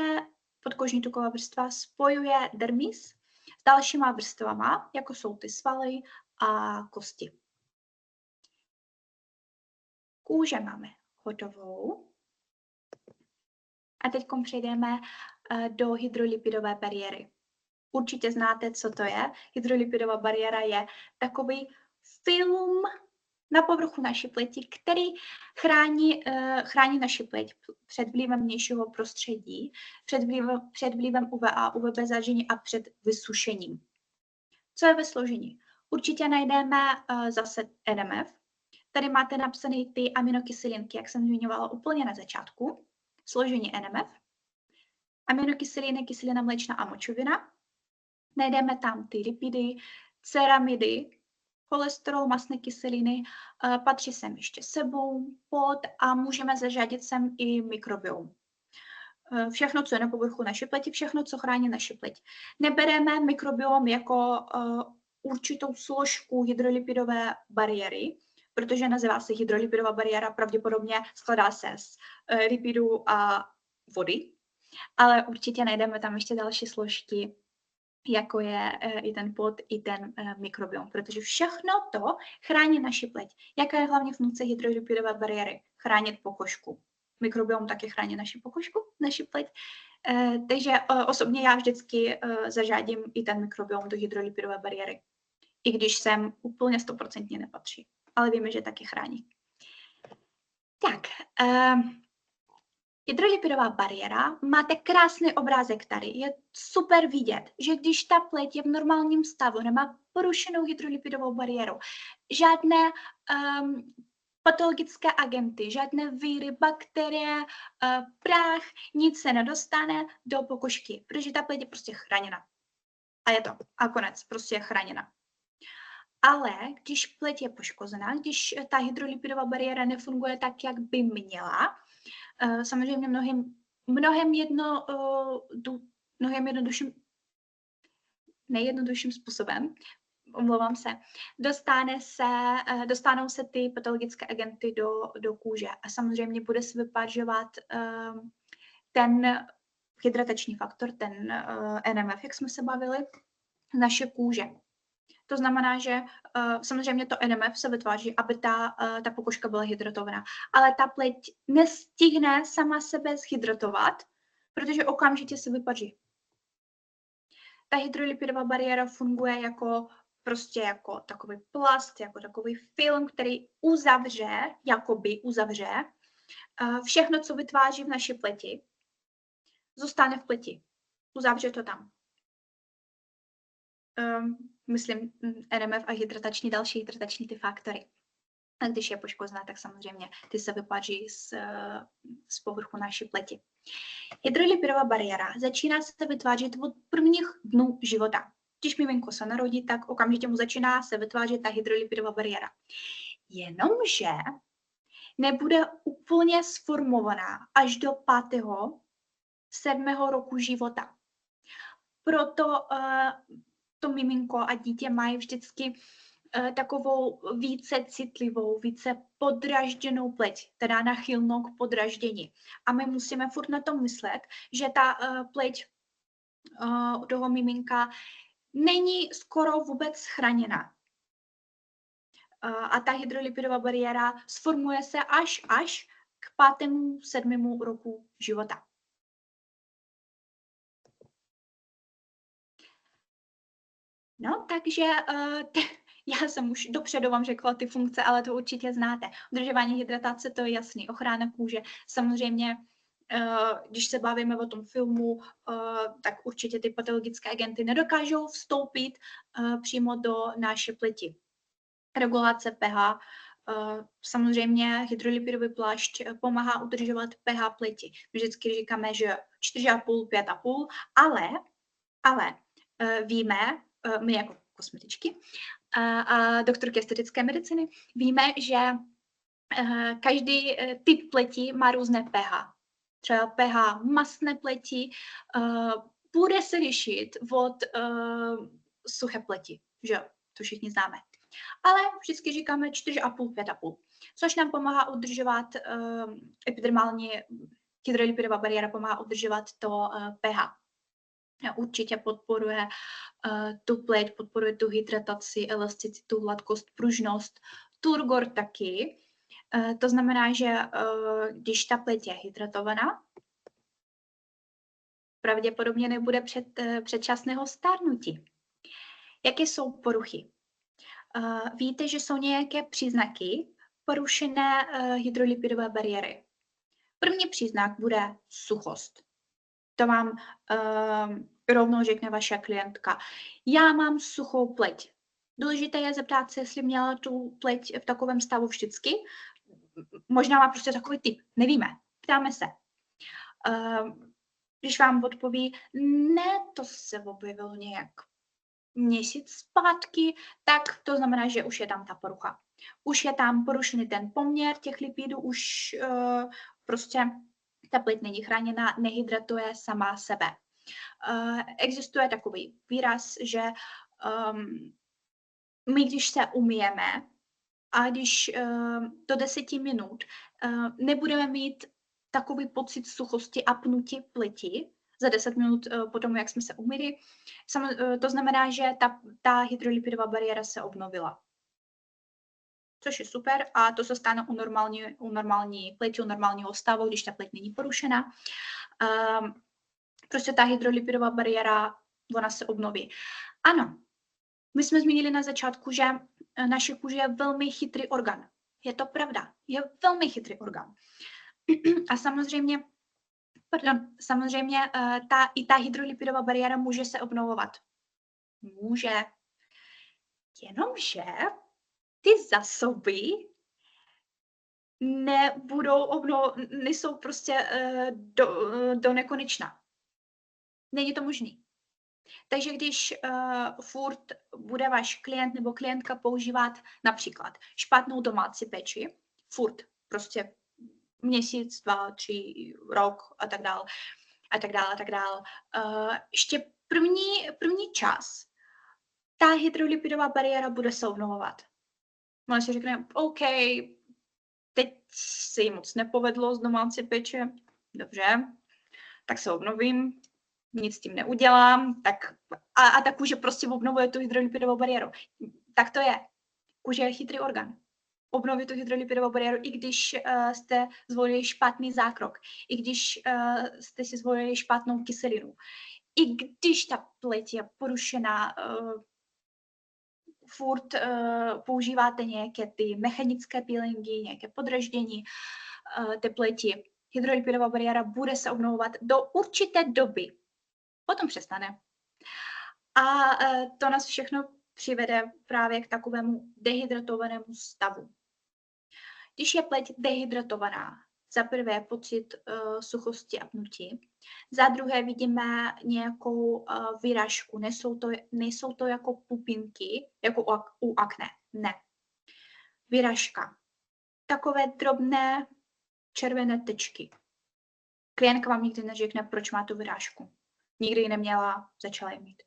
podkožní tuková vrstva spojuje dermis s dalšíma vrstvama, jako jsou ty svaly a kosti. Kůže máme hotovou. A teď přejdeme do hydrolipidové bariéry. Určitě znáte, co to je. Hydrolipidová bariéra je takový film na povrchu naší pleti, který chrání naši pleť před vlivem vnějšího prostředí, před vlivem UVA, UVB záření a před vysušením. Co je ve složení? Určitě najdeme zase NMF. Tady máte napsané ty aminokyselinky, jak jsem zmiňovala úplně na začátku. Složení NMF. Aminokyseliny, kyselina mléčná a močovina. Najdeme tam ty lipidy, ceramidy, cholesterol, mastné kyseliny, patří sem ještě sebum, pot a můžeme zařadit sem i mikrobiom. Všechno, co je na povrchu naší pleti, všechno, co chrání naši pleť. Nebereme mikrobiom jako určitou složku hydrolipidové bariéry, protože nazývá se hydrolipidová bariéra, pravděpodobně skladá se z lipidů a vody, ale určitě najdeme tam ještě další složky, jako je i ten pot, i ten mikrobiom, protože všechno to chrání naši pleť. Jaká je hlavní funkce hydrolipidové bariéry? Chránit pokožku. Mikrobiom taky chrání naši pokožku, naši pleť. Takže osobně já vždycky zařádím i ten mikrobiom do hydrolipidové bariéry, i když sem úplně 100% nepatří, ale víme, že taky chrání. Tak, hydrolipidová bariéra, máte krásný obrázek tady. Je super vidět, že když ta pleť je v normálním stavu, nemá porušenou hydrolipidovou bariéru, žádné patologické agenty, žádné víry, bakterie, prach, nic se nedostane do pokožky, protože ta pleť je prostě chráněna. A je to. A konec, prostě je chráněna. Ale když pleť je poškozená, když ta hydrolipidová bariéra nefunguje tak, jak by měla, samozřejmě mnohem nejjednodušším způsobem, omlouvám se, dostanou se ty patologické agenty do kůže a samozřejmě bude se vypařovat ten hydratační faktor, ten NMF, jak jsme se bavili, naše kůže. To znamená, že samozřejmě to NMF se vytváří, aby ta pokožka byla hydratovaná. Ale ta pleť nestihne sama sebe zhydratovat, protože okamžitě se vypaří. Ta hydrolipidová bariéra funguje jako takový plast, jako takový film, který uzavře všechno, co vytváří v naší pleti, zůstane v pleti. Uzavře to tam. Myslím NMF a další hydratační ty faktory. A když je poškozená, tak samozřejmě ty se vypaří z povrchu naší pleti. Hydrolipidová bariéra začíná se vytvářet od prvních dnů života. Když miminko se narodí, tak okamžitě mu začíná se vytvářet ta hydrolipidová bariéra. Jenomže nebude úplně sformovaná až do 5. 7. roku života. Proto to miminko a dítě mají vždycky takovou více citlivou, více podražděnou pleť, teda nachylnou k podraždění. A my musíme furt na tom myslet, že ta pleť toho miminka není skoro vůbec chráněna. A ta hydrolipidová bariéra sformuje se až k 5., 7. roku života. No, takže já jsem už dopředu vám řekla ty funkce, ale to určitě znáte. Udržování hydratace, to je jasný. Ochrana kůže. Samozřejmě, když se bavíme o tom filmu, tak určitě ty patologické agenty nedokážou vstoupit přímo do naší pleti. Regulace pH. Samozřejmě hydrolipidový plášť pomáhá udržovat pH pleti. My vždycky říkáme, že 4,5, 5,5, ale víme, my jako kosmetičky a doktorky estetické mediciny, víme, že každý typ pleti má různé pH. Třeba pH mastné pleti bude se lišit od suché pleti, že to všichni známe. Ale vždycky říkáme 4,5, 5,5, což nám pomáhá udržovat epidermální hydrolipidová bariéra pomáhá udržovat to pH. Určitě podporuje tu pleť, podporuje tu hydrataci, elasticitu, hladkost, pružnost. Turgor taky. To znamená, že když ta pleť je hydratovaná, pravděpodobně nebude předčasného stárnutí. Jaké jsou poruchy? Víte, že jsou nějaké příznaky porušené hydrolipidové bariéry. První příznak bude suchost. To vám rovnou řekne vaše klientka. Já mám suchou pleť. Důležité je zeptat se, jestli měla tu pleť v takovém stavu vždycky. Možná má prostě takový typ. Nevíme. Ptáme se. Když vám odpoví, ne, to se objevilo nějak měsíc zpátky, tak to znamená, že už je tam ta porucha. Už je tam porušený ten poměr těch lipidů, už prostě ta pleť není chráněna, nehydratuje sama sebe. Existuje takový výraz, že my, když se umyjeme a když do 10 minut nebudeme mít takový pocit suchosti a pnutí pleti, za 10 minut po tomu, jak jsme se umyli, to znamená, že ta hydrolipidová bariéra se obnovila. Což je super a to se stane u normální pleti, u normálního stavu, když ta pleť není porušena. Prostě ta hydrolipidová bariéra, ona se obnoví. Ano, my jsme zmínili na začátku, že naše kůže je velmi chytrý orgán. Je to pravda, je velmi chytrý orgán. A samozřejmě, i ta hydrolipidová bariéra může se obnovovat. Může. Jenomže ty zásoby nejsou prostě do nekonečna. Není to možný. Takže když furt bude váš klient nebo klientka používat například špatnou domácí péči, furt prostě měsíc, 2, 3, rok a tak dále, ještě první čas ta hydrolipidová bariéra bude se obnovovat. Ona si řekne, OK, teď se jí moc nepovedlo z domácí péče, dobře, tak se obnovím, nic s tím neudělám, a ta kůže prostě obnovuje tu hydrolipidovou bariéru. Tak to je. Kůže je chytrý orgán. Obnoví tu hydrolipidovou bariéru, i když jste zvolili špatný zákrok, i když jste si zvolili špatnou kyselinu, i když ta pleť je porušená, furt používáte nějaké ty mechanické peelingy, nějaké podraždění té pleti. Hydrolipidová bariéra bude se obnovovat do určité doby. Potom přestane. A to nás všechno přivede právě k takovému dehydratovanému stavu. Když je pleť dehydratovaná, za prvé pocit suchosti a pnutí, za druhé vidíme nějakou výražku, nejsou to jako pupinky, jako u akné, ne. Výražka. Takové drobné červené tečky. Klientka vám nikdy neřekne, proč má tu výražku. Nikdy ji neměla, začala ji mít.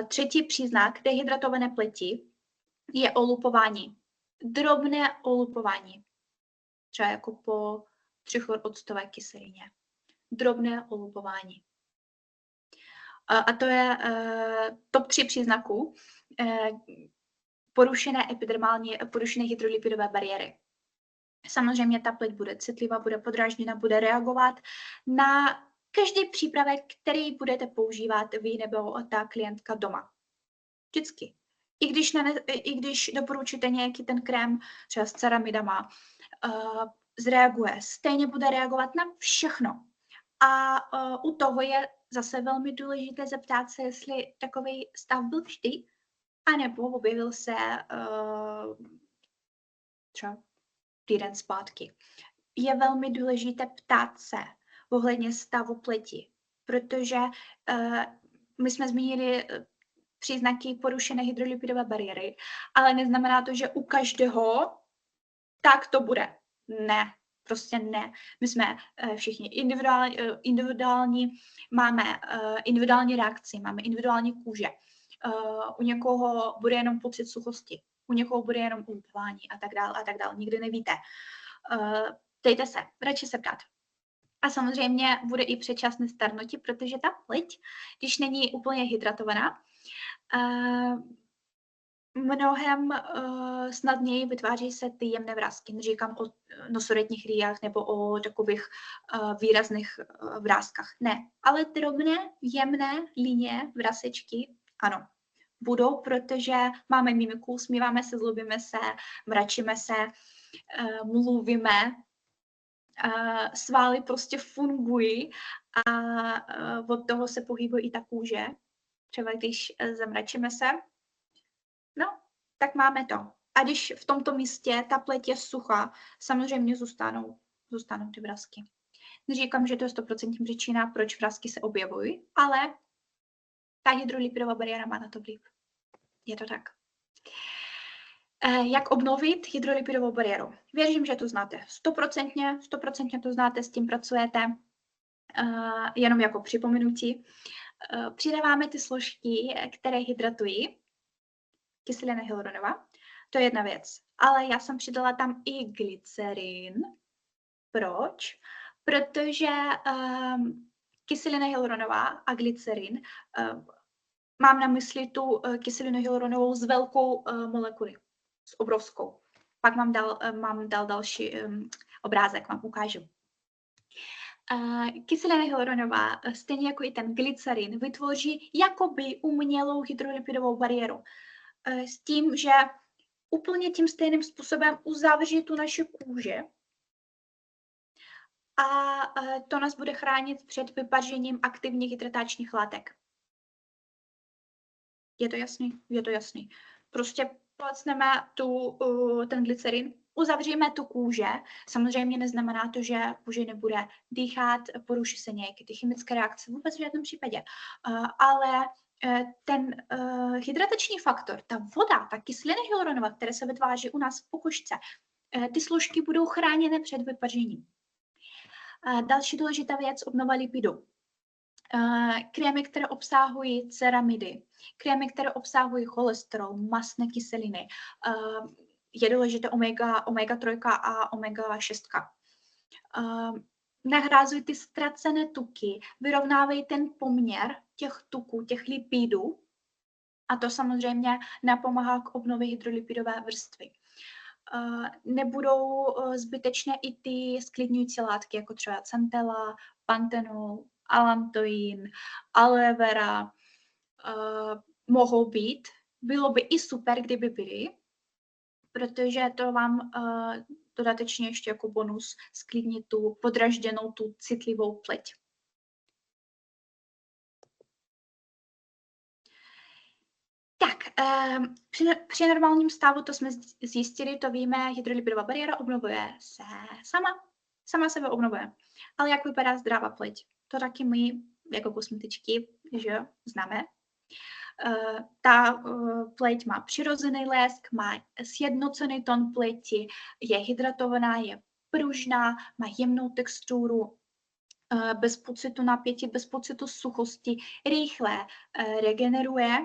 Třetí příznak dehydratované pleti je olupování. Drobné olupování. Třeba jako po 3octové kyselině. Drobné olupování. A to je top 3 příznaků porušené hydrolipidové bariéry. Samozřejmě ta pleť bude citlivá, bude podrážděna, bude reagovat na každý přípravek, který budete používat vy nebo ta klientka doma. Vždycky. I když doporučíte nějaký ten krém, třeba s ceramidama, zreaguje, stejně bude reagovat na všechno. A u toho je zase velmi důležité zeptat se, jestli takový stav byl vždy, anebo objevil se třeba týden zpátky. Je velmi důležité ptát se ohledně stavu pleti, protože my jsme zmínili příznaky porušené hydrolipidové bariéry, ale neznamená to, že u každého tak to bude. Ne, prostě ne. My jsme všichni individuální, máme individuální reakci, máme individuální kůže. U někoho bude jenom pocit suchosti, u někoho bude jenom ulpívání a tak dále. Nikdy nevíte. Dejte se, radši se ptát. A samozřejmě bude i předčasné stárnutí, protože ta pleť, když není úplně hydratovaná, mnohem snadněji vytváří se ty jemné vrásky. Neříkám o nosoretních rýjách nebo o takových výrazných vrázkách. Ne, ale drobné, jemné linie, vrásečky, ano, budou, protože máme mimiku, smíváme se, zlobíme se, mračíme se, mluvíme, svaly prostě fungují a od toho se pohybuje i ta kůže. Třeba když zamračíme se, no, tak máme to. A když v tomto místě ta pleť je suchá, samozřejmě zůstanou ty vrásky. Neříkám, že to je 100% příčina, proč vrásky se objevují, ale ta hydrolipidová bariéra má na to vliv. Je to tak. Jak obnovit hydrolipidovou bariéru? Věřím, že to znáte 100% to znáte, s tím pracujete. Jenom jako připomenutí. Přidáváme ty složky, které hydratují, kyselina hyaluronová, to je jedna věc. Ale já jsem přidala tam i glycerin. Proč? Protože kyselina hyaluronová a glycerin, mám na mysli tu kyselinu hyaluronovou s velkou molekuly, s obrovskou. Pak mám dal další obrázek, vám ukážu. Kyselina hyaluronová, stejně jako i ten glycerin, vytvoří jakoby umělou hydrolipidovou bariéru. S tím, že úplně tím stejným způsobem uzavří tu naši kůži a to nás bude chránit před vyparžením aktivních hydratačních látek. Je to jasný? Je to jasný. Prostě placneme ten glycerin, uzavřeme tu kůže. Samozřejmě neznamená to, že kůže nebude dýchat, poruší se nějaké ty chemické reakce, vůbec v žádném případě. Ale ten hydratační faktor, ta voda, ta kyselina hyaluronová, která se vytváří u nás v pokožce, ty složky budou chráněné před vyparžením. Další důležitá věc, obnova lipidu. Krémy, které obsahují ceramidy, krémy, které obsahují cholesterol, mastné kyseliny, je důležité omega 3 a omega 6. Nahrazují ty ztracené tuky, vyrovnávají ten poměr těch tuků, těch lipidů a to samozřejmě napomáhá k obnově hydrolipidové vrstvy. Nebudou zbytečné i ty sklidňující látky, jako třeba centella, pantenol, alantoin, aloe vera, mohou být. Bylo by i super, kdyby byly, protože to vám dodatečně ještě jako bonus sklidní tu podražděnou, tu citlivou pleť. Tak, při normálním stavu, to jsme zjistili, to víme, hydrolipidová bariéra obnovuje se sama sebe obnovuje. Ale jak vypadá zdravá pleť? To taky my jako kosmetičky, že známe. Ta pleť má přirozený lesk, má sjednocený tón pleti, je hydratovaná, je pružná, má jemnou texturu, bez pocitu napětí, bez pocitu suchosti, rychle regeneruje,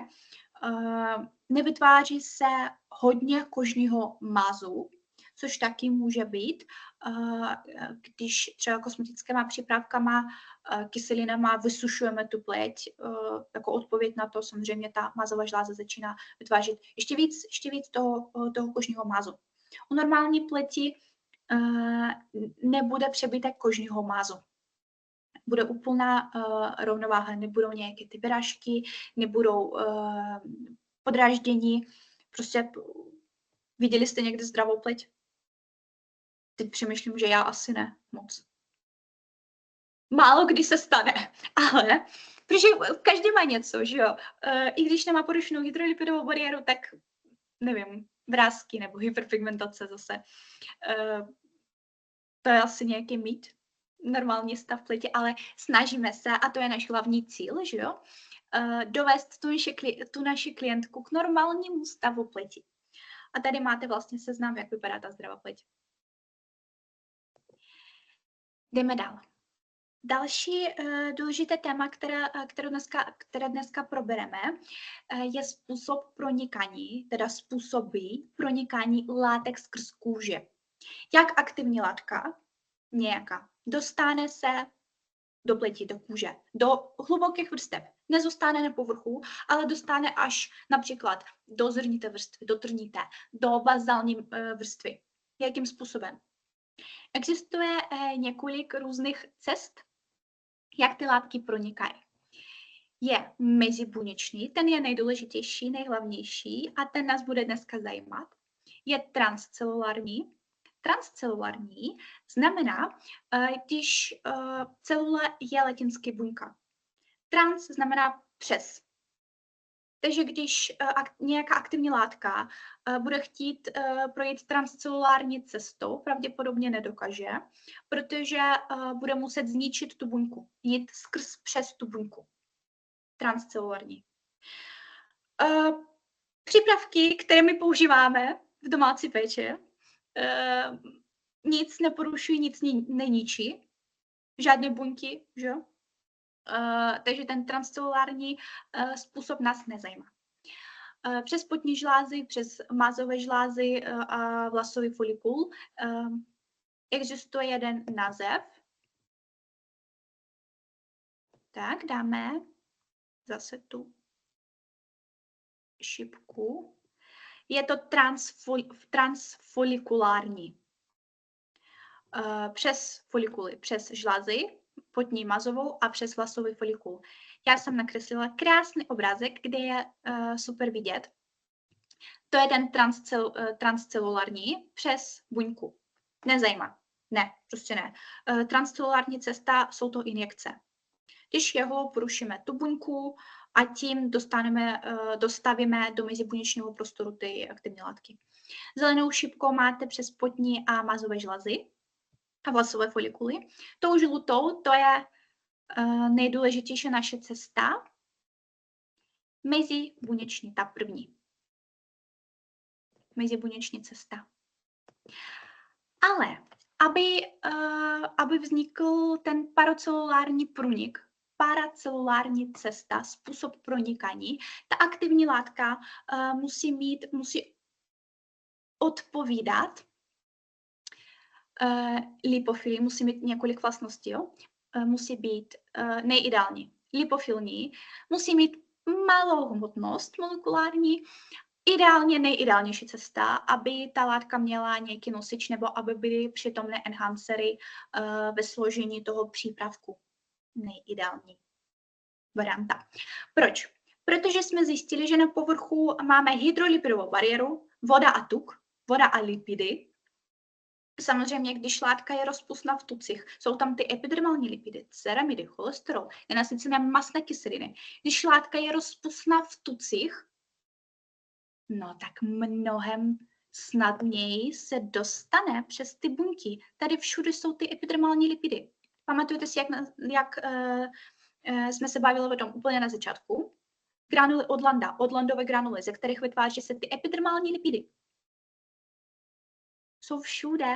nevytváří se hodně kožního mazu, což taky může být, když třeba kosmetická přípravkama, kyselinama vysušujeme tu pleť, jako odpověď na to samozřejmě ta mazová žláza začíná vytvářet ještě víc toho kožního mazu. U normální pleti nebude přebytek kožního mazu. Bude úplná rovnováha, nebudou nějaké ty vyrážky, nebudou podráždění. Prostě viděli jste někdy zdravou pleť? Teď přemýšlím, že já asi ne moc. Málo kdy se stane, ale protože každý má něco, že jo. I když nemá porušenou hydrolipidovou bariéru, tak nevím, vrásky nebo hyperpigmentace zase. To je asi nějaký mýt, normální stav pleti, ale snažíme se, a to je náš hlavní cíl, že jo, dovést tu naši klientku k normálnímu stavu pleti. A tady máte vlastně seznam, jak vypadá ta zdravá pleť. Jdeme dál. Další důležité téma, které dneska probereme, je způsob pronikání, teda způsoby pronikání látek skrz kůže. Jak aktivní látka nějaká dostane se do pleti, do kůže, do hlubokých vrstev. Nezůstane na povrchu, ale dostane až například do zrnité vrstvy, do trnité, do bazální vrstvy. Jakým způsobem? Existuje několik různých cest, jak ty látky pronikají. Je mezibuněčný, ten je nejdůležitější, nejhlavnější a ten nás bude dneska zajímat. Je transcelulární. Transcelulární znamená, když celula je latinský buňka. Trans znamená přes. Takže když nějaká aktivní látka bude chtít projít transcelulární cestou, pravděpodobně nedokáže, protože bude muset zničit tu buňku, jít přes tu buňku. Transcelulární. Přípravky, které my používáme v domácí péči, nic neporušují, nic neničí, žádné buňky, že jo? Takže ten transcelulární způsob nás nezajímá. Přes potní žlázy, přes mázové žlázy a vlasový folikul existuje jeden název. Tak, dáme zase tu šipku. Je to transfolikulární. Přes folikuly, přes žlázy, potní mazovou a přes vlasový folikul. Já jsem nakreslila krásný obrázek, kde je super vidět. To je ten transcelulární přes buňku. Nezajímá. Ne, prostě ne. Transcelulární cesta jsou to injekce. Když jeho porušíme tu buňku a tím dostavíme do mezibuněčného prostoru ty aktivní látky. Zelenou šipkou máte přes potní a mazové žlázy a vlasové folikuly. Tou žlutou, to je nejdůležitější naše cesta mezibuněční, ta první. Mezibuněční cesta. Ale aby vznikl ten paracelulární průnik, paracelulární cesta, způsob pronikání, ta aktivní látka musí odpovídat lipofilii, musí mít několik vlastností. Jo? Musí být nejideální, lipofilní, musí mít malou hmotnost molekulární, ideálně nejideálnější cesta, aby ta látka měla nějaký nosič nebo aby byly přítomné enhancery ve složení toho přípravku. Nejideální varianta. Proč? Protože jsme zjistili, že na povrchu máme hydrolipidovou bariéru, voda a tuk, voda a lipidy. Samozřejmě, když látka je rozpustná v tucích, jsou tam ty epidermální lipidy, ceramidy, cholesterol, nenasycené mastné kyseliny. Když látka je rozpustná v tucích, no tak mnohem snadněji se dostane přes ty buňky. Tady všude jsou ty epidermální lipidy. Pamatujete si, jak jsme se bavili o tom úplně na začátku? Granuly odlandové granuly, ze kterých vytváří se ty epidermální lipidy. Jsou všude.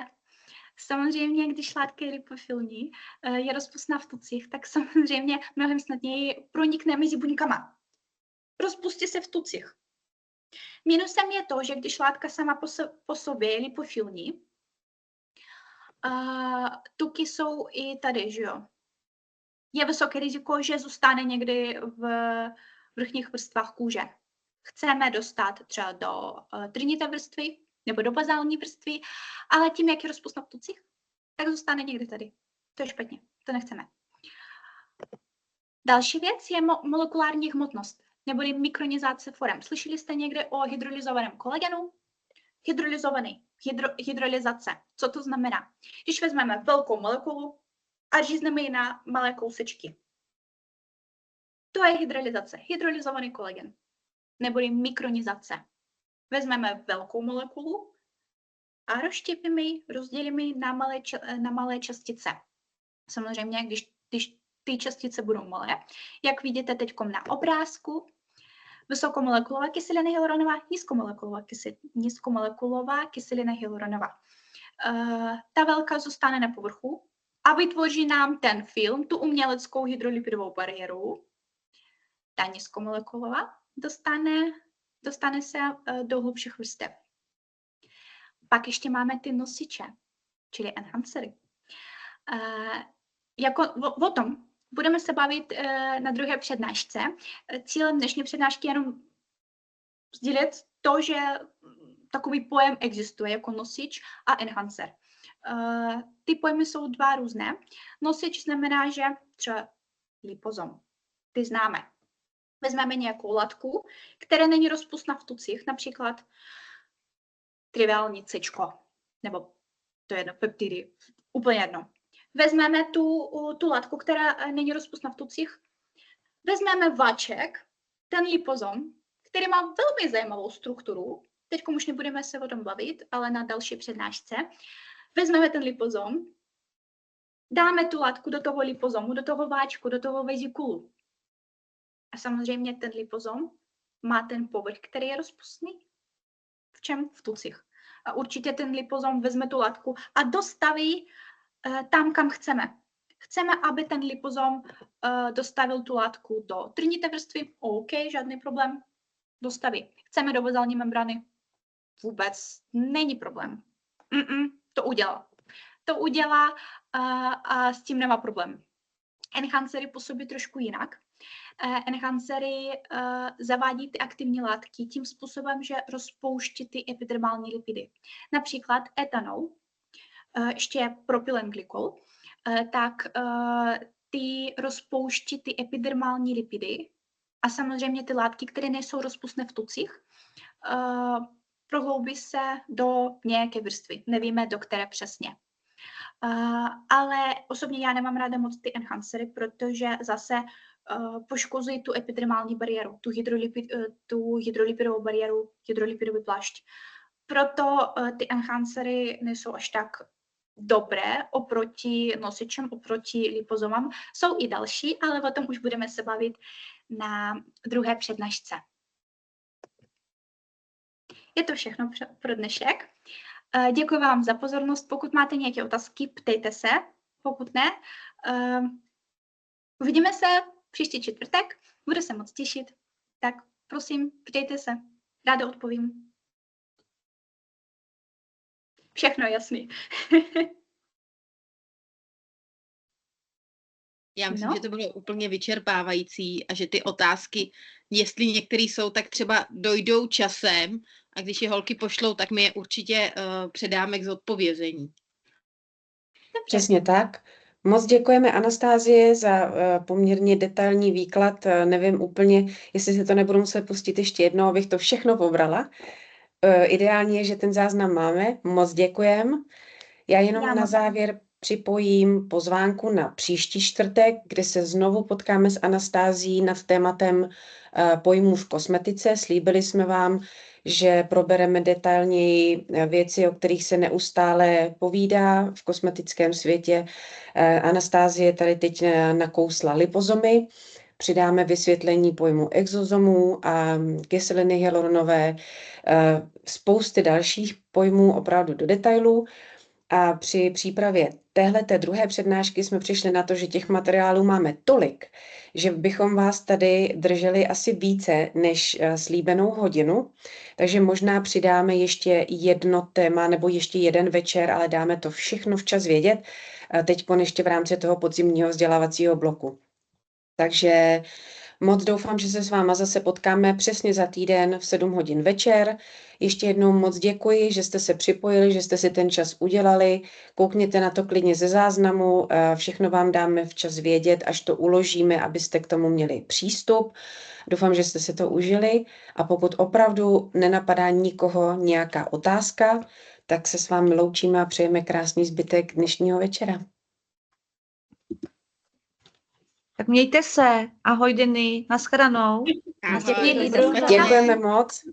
Samozřejmě, když látka je lipofilní, je rozpustná v tucích, tak samozřejmě mnohem snadněji pronikne mezi buňkama. Rozpustí se v tucích. Minusem je to, že když látka sama po sobě je lipofilní, Tuky jsou i tady, že jo. Je vysoké riziko, že zůstane někdy v vrchních vrstvách kůže. Chceme dostat třeba do trnité vrstvy nebo do bazální vrstvy, ale tím, jak je rozpustná v tucích, tak zůstane někde tady. To je špatně, to nechceme. Další věc je molekulární hmotnost, neboli mikronizace forem. Slyšeli jste někde o hydrolyzovaném kolagenu? Hydrolyzace. Co to znamená? Když vezmeme velkou molekulu a řízneme ji na malé kousečky. To je hydrolyzace. Hydrolyzovaný kolagen. Neboli mikronizace. Vezmeme velkou molekulu a rozštěpíme ji, rozdělíme ji na malé částice. Samozřejmě, když ty částice budou malé, jak vidíte teď na obrázku, vysokomolekulová kyselina hyaluronová, nízkomolekulová kyselina hyaluronová. Ta velká zůstane na povrchu a vytvoří nám ten film, tu uměleckou hydrolipidovou bariéru. Ta nízkomolekulová dostane se do hlubších vrstev. Pak ještě máme ty nosiče, čili enhancery. O tom budeme se bavit na druhé přednášce. Cílem dnešní přednášky je jenom sdělit to, že takový pojem existuje jako nosič a enhancer. Ty pojmy jsou dva různé. Nosič znamená, že třeba lipozom, ty známe. Vezmeme nějakou látku, která není rozpustná v tucích, například triviální cečko, nebo to je jedno, peptidy, úplně jedno. Vezmeme tu látku, která není rozpustná v tucích, vezmeme váček, ten lipozom, který má velmi zajímavou strukturu, teď už nebudeme se o tom bavit, ale na další přednášce, vezmeme ten lipozom, dáme tu látku do toho lipozomu, do toho váčku, do toho vezikulu. A samozřejmě ten lipozom má ten povrch, který je rozpustný. V čem? V tucích. A určitě ten lipozom vezme tu látku a dostaví tam, kam chceme. Chceme, aby ten lipozom dostavil tu látku do trnité vrstvy. OK, žádný problém. Dostaví. Chceme do bazální membrany. Vůbec není problém. To udělá. To udělá a s tím nemá problém. Enhancery působí trošku jinak. Enhancery zavádí ty aktivní látky tím způsobem, že rozpouští ty epidermální lipidy. Například etanol, ještě propylenglykol, tak ty rozpouští ty epidermální lipidy a samozřejmě ty látky, které nejsou rozpustné v tucích, prohloubí se do nějaké vrstvy. Nevíme, do které přesně. Ale osobně já nemám ráda moc ty enhancery, protože zase poškozují tu epidermální bariéru, tu hydrolipidovou bariéru, hydrolipidový plášť. Proto ty enhancery nejsou až tak dobré oproti nosičům, oproti lipozomám. Jsou i další, ale o tom už budeme se bavit na druhé přednášce. Je to všechno pro dnešek. Děkuji vám za pozornost. Pokud máte nějaké otázky, ptejte se. Pokud ne, uvidíme se příští čtvrtek. Budu se moc těšit. Tak prosím, ptejte se. Ráda odpovím. Všechno jasný. Já myslím, že to bylo úplně vyčerpávající a že ty otázky, jestli některé jsou, tak třeba dojdou časem a když je holky pošlou, tak my je určitě předáme k zodpovězení. Přesně tak. Moc děkujeme Anastázie za poměrně detailní výklad. Nevím úplně, jestli se to nebudu muset pustit ještě jednou, abych to všechno pobrala. Ideálně je, že ten záznam máme. Moc děkujem. Já jenom na závěr připojím pozvánku na příští čtvrtek, kde se znovu potkáme s Anastázií nad tématem pojmů v kosmetice. Slíbili jsme vám, že probereme detailněji věci, o kterých se neustále povídá v kosmetickém světě. Anastázie tady teď nakousla lipozomy. Přidáme vysvětlení pojmu exozomů a kyseliny hyaluronové, spousty dalších pojmů opravdu do detailů. A při přípravě téhleté druhé přednášky jsme přišli na to, že těch materiálů máme tolik, že bychom vás tady drželi asi více než slíbenou hodinu, takže možná přidáme ještě jedno téma nebo ještě jeden večer, ale dáme to všechno včas vědět, teď ještě v rámci toho podzimního vzdělávacího bloku. Takže moc doufám, že se s váma zase potkáme přesně za týden v 7 hodin večer. Ještě jednou moc děkuji, že jste se připojili, že jste si ten čas udělali. Koukněte na to klidně ze záznamu, všechno vám dáme včas vědět, až to uložíme, abyste k tomu měli přístup. Doufám, že jste si to užili a pokud opravdu nenapadá nikoho nějaká otázka, tak se s vámi loučíme a přejeme krásný zbytek dnešního večera. Tak mějte se. Ahoj, Denny. Naschledanou. Ahoj, Děkuji, nashledanou. Děkujeme moc.